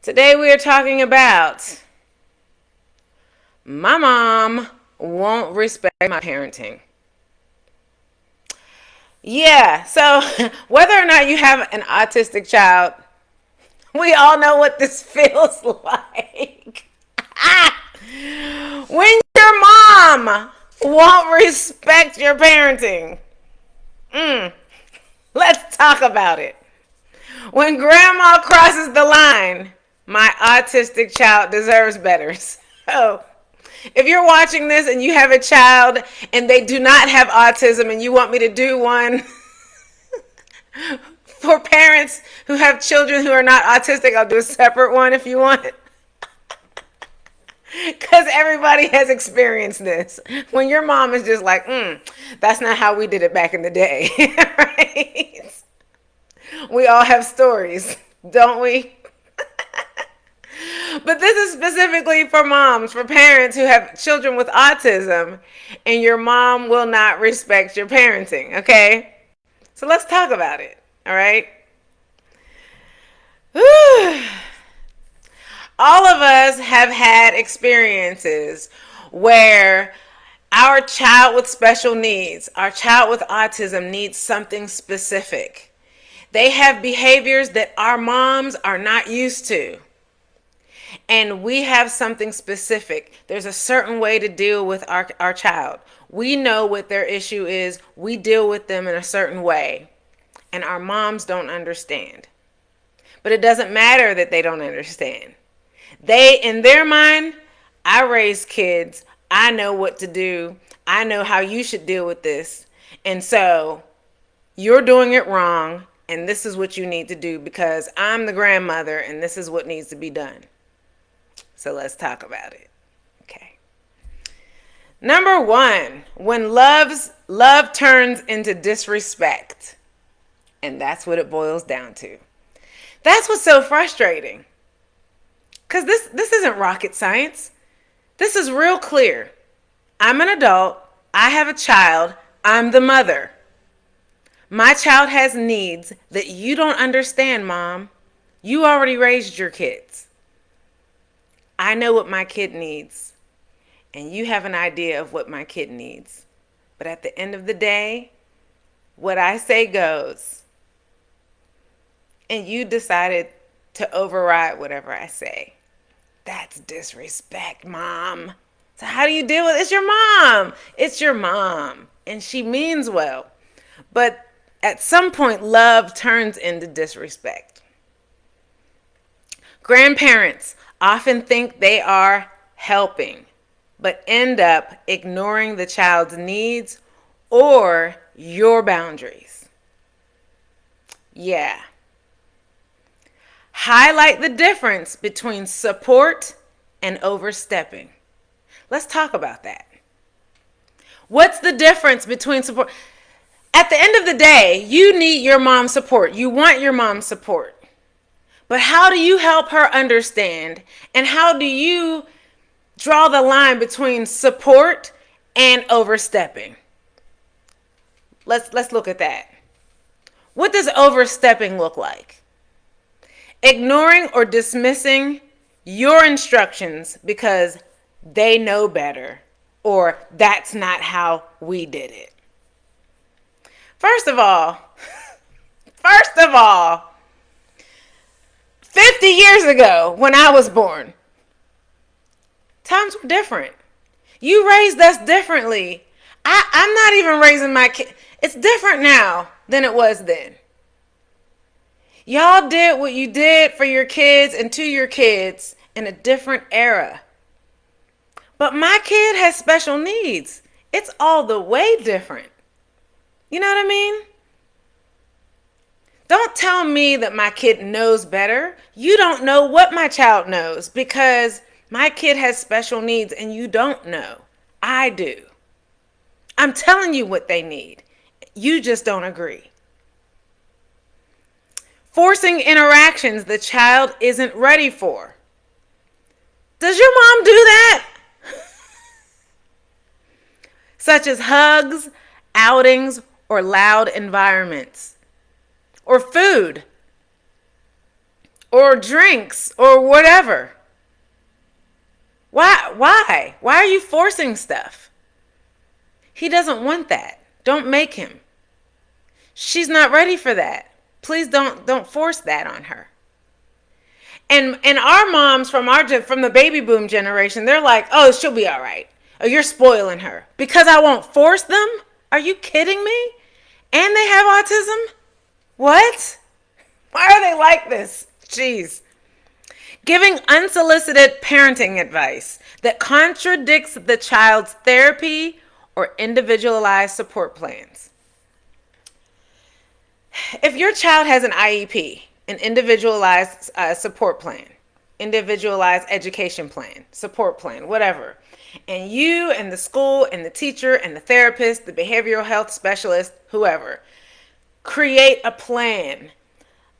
Today we are talking about my mom won't respect my parenting. Yeah, so whether or not you have an autistic child, we all know what this feels like. When your mom won't respect your parenting. Let's talk about it. When grandma crosses the line, my autistic child deserves better. So, if you're watching this and you have a child and they do not have autism and you want me to do one for parents who have children who are not autistic, I'll do a separate one if you want. Because everybody has experienced this. When your mom is just like, that's not how we did it back in the day. Right? We all have stories, don't we? But this is specifically for moms, for parents who have children with autism, and your mom will not respect your parenting, okay? So let's talk about it, all right? Whew. All of us have had experiences where our child with special needs, our child with autism needs something specific. They have behaviors that our moms are not used to. And we have something specific. There's a certain way to deal with our child. We know what their issue is. We deal with them in a certain way. And our moms don't understand. But it doesn't matter that they don't understand. They, in their mind, I raise kids. I know what to do. I know how you should deal with this. And so you're doing it wrong. And this is what you need to do because I'm the grandmother and this is what needs to be done. So let's talk about it. Okay. Number one, when love turns into disrespect. And that's what it boils down to. That's what's so frustrating. Because this isn't rocket science. This is real clear. I'm an adult. I have a child. I'm the mother. My child has needs that you don't understand, Mom. You already raised your kids. I know what my kid needs, and you have an idea of what my kid needs. But at the end of the day, what I say goes. And you decided to override whatever I say. That's disrespect, Mom. So how do you deal with it? It's your mom. It's your mom. And she means well. But at some point, love turns into disrespect. Grandparents often think they are helping, but end up ignoring the child's needs or your boundaries. Yeah. Highlight the difference between support and overstepping. Let's talk about that. What's the difference between support? At the end of the day, you need your mom's support. You want your mom's support. But how do you help her understand? And how do you draw the line between support and overstepping? Let's look at that. What does overstepping look like? Ignoring or dismissing your instructions because they know better or that's not how we did it. First of all, 50 years ago when I was born, times were different. You raised us differently. I'm not even raising my kid. It's different now than it was then. Y'all did what you did for your kids and to your kids in a different era. But my kid has special needs. It's all the way different. You know what I mean? Don't tell me that my kid knows better. You don't know what my child knows because my kid has special needs and you don't know. I do. I'm telling you what they need. You just don't agree. Forcing interactions the child isn't ready for. Does your mom do that? Such as hugs, outings, or loud environments. Or food. or drinks or whatever. Why are you forcing stuff? He doesn't want that. Don't make him. She's not ready for that. Please don't force that on her. And our moms from the baby boom generation, they're like, "Oh, she'll be all right. Oh, you're spoiling her because I won't force them." Are you kidding me? And they have autism? What? Why are they like this? Jeez. Giving unsolicited parenting advice that contradicts the child's therapy or individualized support plans. If your child has an IEP, an individualized support plan, individualized education plan, support plan, whatever, and you and the school and the teacher and the therapist, the behavioral health specialist, whoever, create a plan,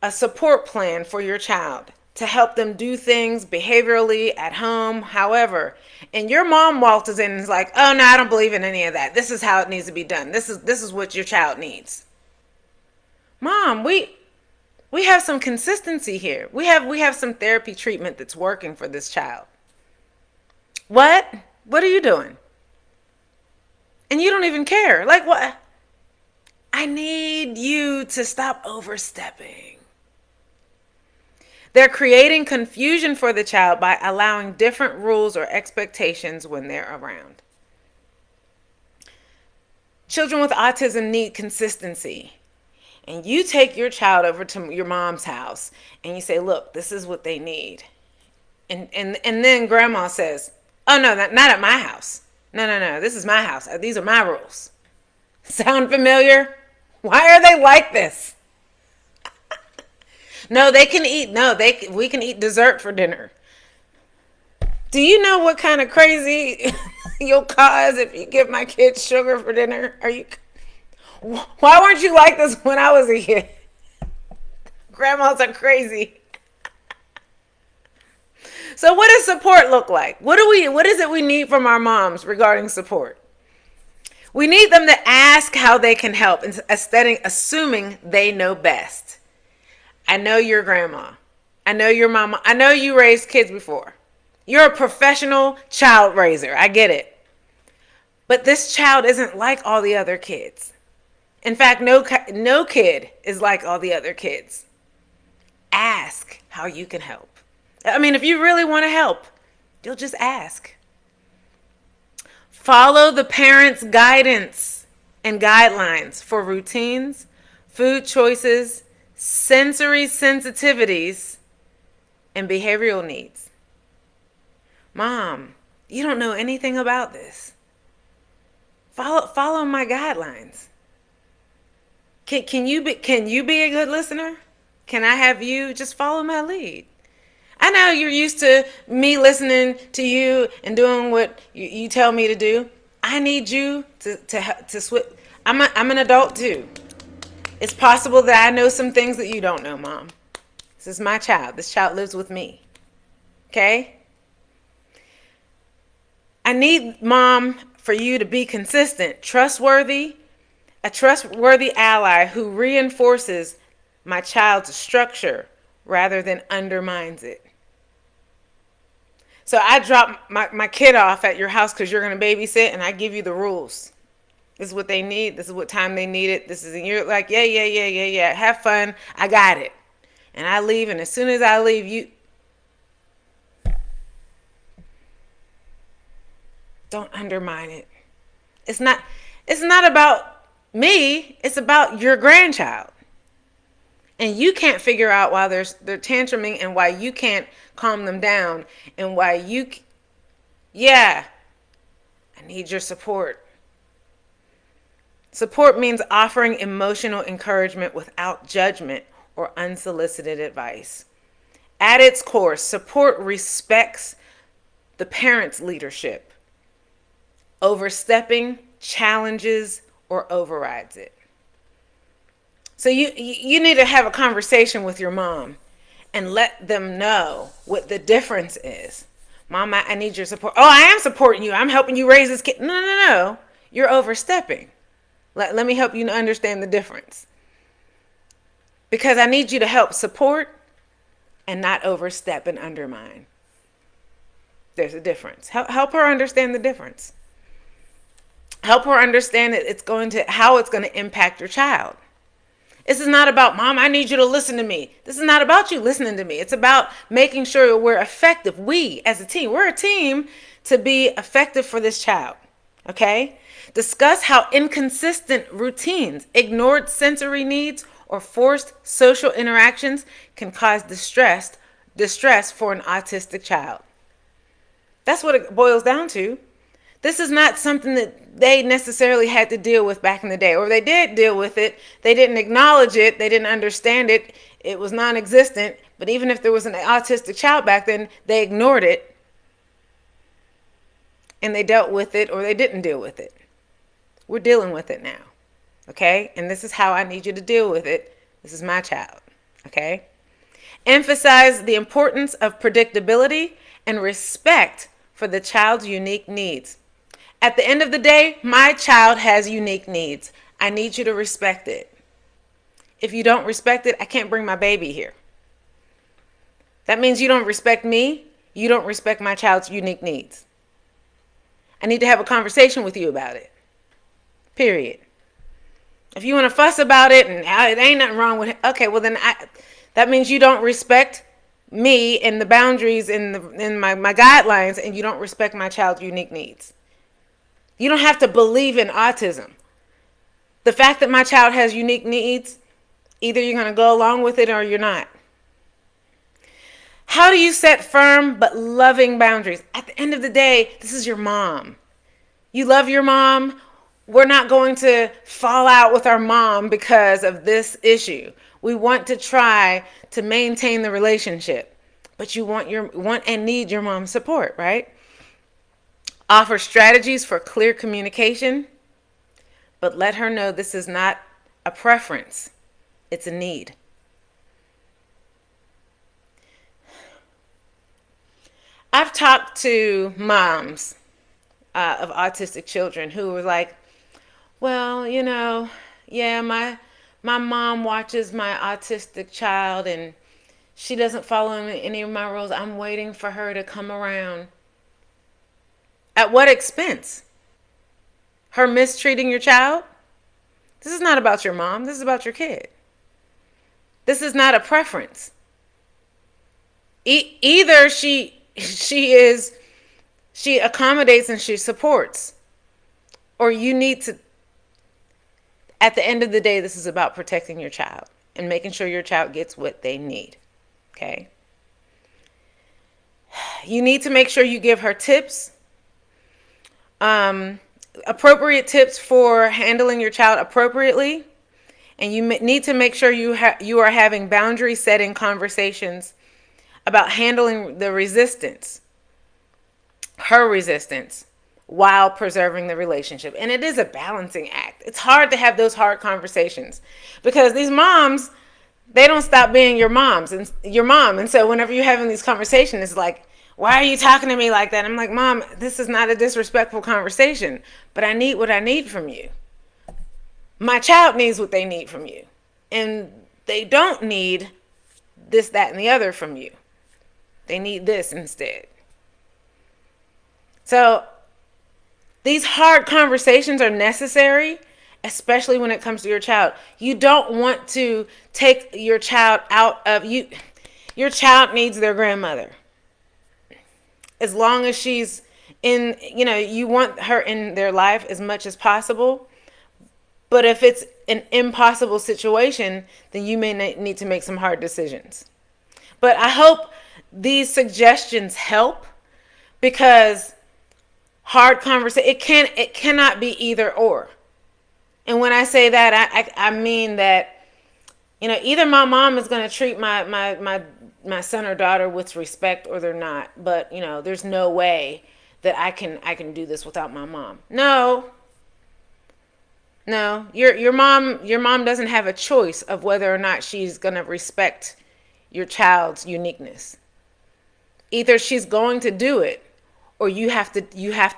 a support plan for your child to help them do things behaviorally at home, however, and your mom waltzes in and is like, "Oh no, I don't believe in any of that. This is how it needs to be done. This is what your child needs." Mom, we have some consistency here. We have some therapy treatment that's working for this child. What? What are you doing? And you don't even care. Like what? I need you to stop overstepping. They're creating confusion for the child by allowing different rules or expectations when they're around. Children with autism need consistency. And you take your child over to your mom's house and you say, "Look, this is what they need." And then grandma says, "Oh no, not at my house. No, this is my house. These are my rules." Sound familiar? Why are they like this? No, they can eat. No, we can eat dessert for dinner. Do you know what kind of crazy you'll cause if you give my kids sugar for dinner? Why weren't you like this when I was a kid? Grandmas are crazy. So what does support look like? What is it we need from our moms regarding support? We need them to ask how they can help instead of assuming they know best. I know your grandma. I know your mama. I know you raised kids before. You're a professional child raiser. I get it. But this child isn't like all the other kids. In fact, no kid is like all the other kids. Ask how you can help. I mean, if you really want to help, you'll just ask. Follow the parent's guidance and guidelines for routines, food choices, sensory sensitivities, and behavioral needs. Mom, you don't know anything about this. Follow my guidelines. Can you be a good listener? Can I have you just follow my lead? I know you're used to me listening to you and doing what you tell me to do. I need you to switch. I'm an adult too. It's possible that I know some things that you don't know, Mom. This is my child. This child lives with me. Okay? I need, Mom, for you to be consistent, trustworthy, a trustworthy ally who reinforces my child's structure rather than undermines it. So I drop my kid off at your house because you're going to babysit, and I give you the rules. This is what they need. This is what time they need it. This is, and you're like, yeah. Have fun. I got it. And I leave, and as soon as I leave, you don't undermine it. It's not about me. It's about your grandchild. And you can't figure out why they're tantruming and why you can't calm them down and why I need your support. Support means offering emotional encouragement without judgment or unsolicited advice. At its core, support respects the parent's leadership. Overstepping challenges or overrides it. So you need to have a conversation with your mom and let them know what the difference is. Mom, I need your support. Oh, I am supporting you. I'm helping you raise this kid. No. You're overstepping. Let me help you understand the difference. Because I need you to help support and not overstep and undermine. There's a difference. Help her understand the difference. Help her understand that how it's going to impact your child. This is not about, Mom, I need you to listen to me. This is not about you listening to me. It's about making sure we're effective. We, as a team, we're a team to be effective for this child. Okay? Discuss how inconsistent routines, ignored sensory needs, or forced social interactions can cause distress for an autistic child. That's what it boils down to. This is not something that they necessarily had to deal with back in the day, or they did deal with it. They didn't acknowledge it. They didn't understand it. It was non-existent. But even if there was an autistic child back then, they ignored it and they dealt with it, or they didn't deal with it. We're dealing with it now. Okay? And this is how I need you to deal with it. This is my child. Okay? Emphasize the importance of predictability and respect for the child's unique needs. At the end of the day, my child has unique needs. I need you to respect it. If you don't respect it, I can't bring my baby here. That means you don't respect me. You don't respect my child's unique needs. I need to have a conversation with you about it. Period. If you want to fuss about it and it ain't nothing wrong with it, okay, well then that means you don't respect me and the boundaries in my guidelines, and you don't respect my child's unique needs. You don't have to believe in autism. The fact that my child has unique needs, either you're going to go along with it or you're not. How do you set firm but loving boundaries? At the end of the day, this is your mom. You love your mom. We're not going to fall out with our mom because of this issue. We want to try to maintain the relationship, but you want and need your mom's support, right? Offer strategies for clear communication, but let her know this is not a preference. It's a need. I've talked to moms of autistic children who were like, well, yeah, my mom watches my autistic child and she doesn't follow any of my rules. I'm waiting for her to come around. At what expense? Her mistreating your child? This is not about your mom. This is about your kid. This is not a preference. Either she accommodates and she supports, or you need to, at the end of the day, this is about protecting your child and making sure your child gets what they need. Okay? You need to make sure you give her tips, appropriate tips for handling your child appropriately. And you need to make sure you are having boundary setting conversations about handling the resistance, her resistance, while preserving the relationship. And it is a balancing act. It's hard to have those hard conversations because these moms, they don't stop being your moms and your mom. And so whenever you're having these conversations, it's like, why are you talking to me like that? I'm like, Mom, this is not a disrespectful conversation, but I need what I need from you. My child needs what they need from you. And they don't need this, that, and the other from you. They need this instead. So these hard conversations are necessary, especially when it comes to your child. You don't want to take your child out of you. Your child needs their grandmother. As long as she's in, you want her in their life as much as possible. But if it's an impossible situation, then you may need to make some hard decisions. But I hope these suggestions help, because hard conversation, it cannot be either or. And when I say that, I mean that, either my mom is going to treat my son or daughter with respect, or they're not. But, there's no way that I can do this without my mom. No, your mom doesn't have a choice of whether or not she's going to respect your child's uniqueness. Either she's going to do it, or you have to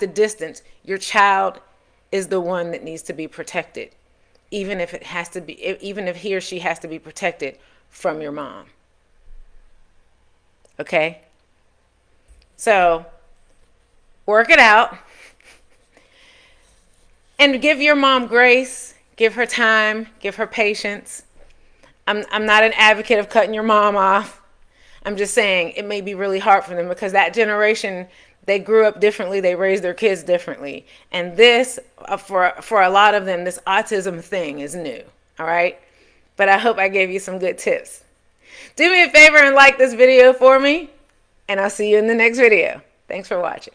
distance. Your child is the one that needs to be protected, even if he or she has to be protected from your mom. Okay? So, work it out and give your mom grace, give her time, give her patience. I'm not an advocate of cutting your mom off. I'm just saying it may be really hard for them because that generation, they grew up differently, they raised their kids differently. And this, for a lot of them, this autism thing is new. All right? But I hope I gave you some good tips. Do me a favor and like this video for me, and I'll see you in the next video. Thanks for watching.